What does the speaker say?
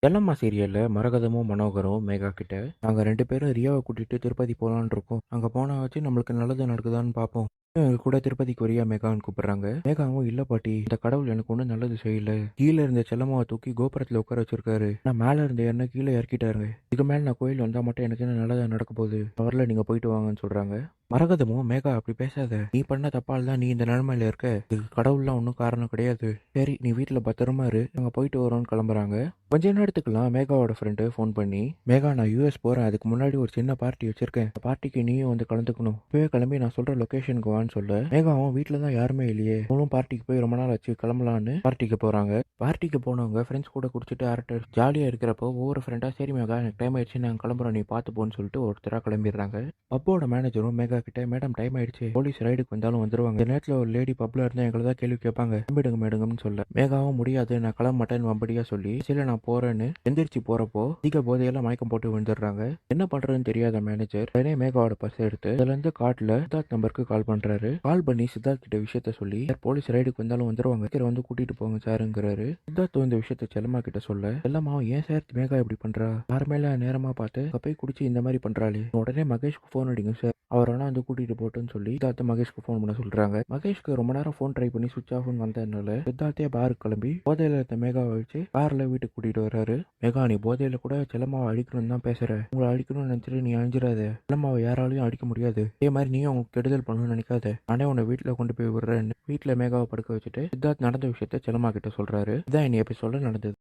செல்லம்மா சீரியல்ல மரகதமும் மனோகரும் மேகா கிட்ட நாங்க 2 பேரும் ரியாவை கூட்டிட்டு திருப்பதி போலான்னு இருக்கோம். அங்க போனா வச்சு நம்மளுக்கு நல்லது நடக்குதான்னு பார்ப்போம். எங்க கூட திருப்பதிக்கு வரியா மேகான்னு கூப்பிடுறாங்க. மேகாவும் இல்ல பாட்டி, இந்த கடவுள் எனக்கு ஒன்றும் நல்லது செய்யல. கீழே இருந்த செல்லம்மாவை தூக்கி கோபுரத்துல உட்கார வச்சிருக்காரு. நான் மேல இருந்த என்ன கீழே இறக்கிட்டாருங்க. இதுக்கு மேல நான் கோயில் வந்தா மட்டும் எனக்கு என்ன நல்லதா நடக்க போகுது. வரல, நீங்க போயிட்டு வாங்கன்னு சொல்றாங்க. மரகதமும் மேகா அப்படி பேசாத, நீ பண்ண தப்பால் தான் நீ இந்த நிலைமையில இருக்க. இதுக்கு கடவுள்லாம் ஒன்றும் காரணம் கிடையாது. சரி, நீ வீட்டுல பத்திரமா இரு, நாங்க போயிட்டு வரோம்னு கிளம்புறாங்க. கொஞ்ச நேரத்துக்குலாம் மேகாவோட ஃப்ரெண்டு ஃபோன் பண்ணி, மேகா நான் யூஎஸ் போகிறேன், அதுக்கு முன்னாடி ஒரு சின்ன பார்ட்டி வச்சிருக்கேன், அந்த பார்ட்டிக்கு நீயும் வந்து கலந்துக்கணும், இப்போவே கிளம்பி நான் சொல்கிற லொக்கேஷனுக்கு வான்னு சொல்ல, மேகாவும் வீட்டில் தான் யாருமே இல்லையே, அவனும் பார்ட்டிக்கு போய் ரொம்ப நாள் ஆச்சு, கிளம்பலான்னு பார்ட்டிக்கு போகிறாங்க. பார்ட்டிக்கு போனவங்க ஃப்ரெண்ட்ஸ் கூட குடிச்சிட்டு அரட்டை ஜாலியாக இருக்கிறப்போ ஒவ்வொரு ஃப்ரெண்டாக, சரி மேகா எனக்கு டைம் ஆயிடுச்சு நாங்கள் கிளம்புறோம், நீ பார்த்து போன்னு சொல்லிட்டு ஒருத்தராக கிளம்பிடுறாங்க. பப்போட மேனேஜரும் மேகா கிட்ட, மேடம் டைம் ஆயிடுச்சு, போலீஸ் ரைடுக்கு வந்தாலும் வந்துருவாங்க, இந்த நேரத்தில் ஒரு லேடி பப்ல இருந்தால் எங்களை தான் கேள்வி கேட்பாங்க, கிளம்பிடுங்க மேடம்னு சொல்ல, மேகாவும் முடியாது நான் கிளம்ப மாட்டேன்னு வம்படியா சொல்லி சில நான் போறேன்னு எந்திரிச்சு போறப்போ அதிக போதையெல்லாம் மயக்கம் போட்டு விழுந்துடுறாங்க. என்ன பண்றதுன்னு தெரியாத மேனேஜர் உடனே மேகாவோட பர்ஸ் எடுத்து அதுல இருந்து கார்ட்ல சித்தார்த் நம்பருக்கு கால் பண்றாரு. கால் பண்ணி சித்தார்த் கிட்ட விஷயத்த சொல்லி, "சார், போலீஸ் ரைடுக்கு வந்தாலும் வந்துருவாங்க, சீக்கிரம் வந்து கூட்டிட்டு போங்க சாருங்கிறாரு. சித்தார்த் இந்த விஷயத்த செல்லம்மா கிட்ட சொல்ல, செல்லம்மாவும் ஏன் சார் மேகா இப்படி பண்றா, யார் மேல நேரமா பார்த்து அங்க போய் குடிச்சு இந்த மாதிரி பண்றாளே, உடனே மகேஷ்க்கு போன் அடிங்க சார், அவர் வேணா வந்து கூட்டிட்டு போட்டுன்னு சொல்லி சித்தார்த்த மகேஷ்க்கு ஃபோன் பண்ண சொல்றாங்க. மகேஷ்க்கு ரொம்ப நேரம் ஃபோன் ட்ரை பண்ணி சுவிச் ஆஃப்னு வந்ததுனால சித்தார்த்தே பாருக்கு கிளம்பி போதையில இருந்த மேகாவை வச்சு கார்ல வீட்டுக்கு கூட்டிட்டு வர்றாரு. மேகா, நீ போதையில கூட செல்லம்மாவை அடிக்கணும்னு தான் பேசுற, உங்களை அடிக்கணும்னு நினைச்சிட்டு நீ அழிஞ்சிடாத, செல்லம்மாவை யாராலையும் அடிக்க முடியாது, இதே மாதிரி நீயும் அவங்க கெடுதல் பண்ணணும்னு நினைக்காத, நானே உன்னை வீட்டுல கொண்டு போய் விடுறேன்னு வீட்டுல மேகாவை படுக்க வச்சுட்டு சித்தார்த் நடந்த விஷயத்த செல்லம்மா கிட்ட சொல்றாரு. இதான் இனி எபிசோட நடந்தது.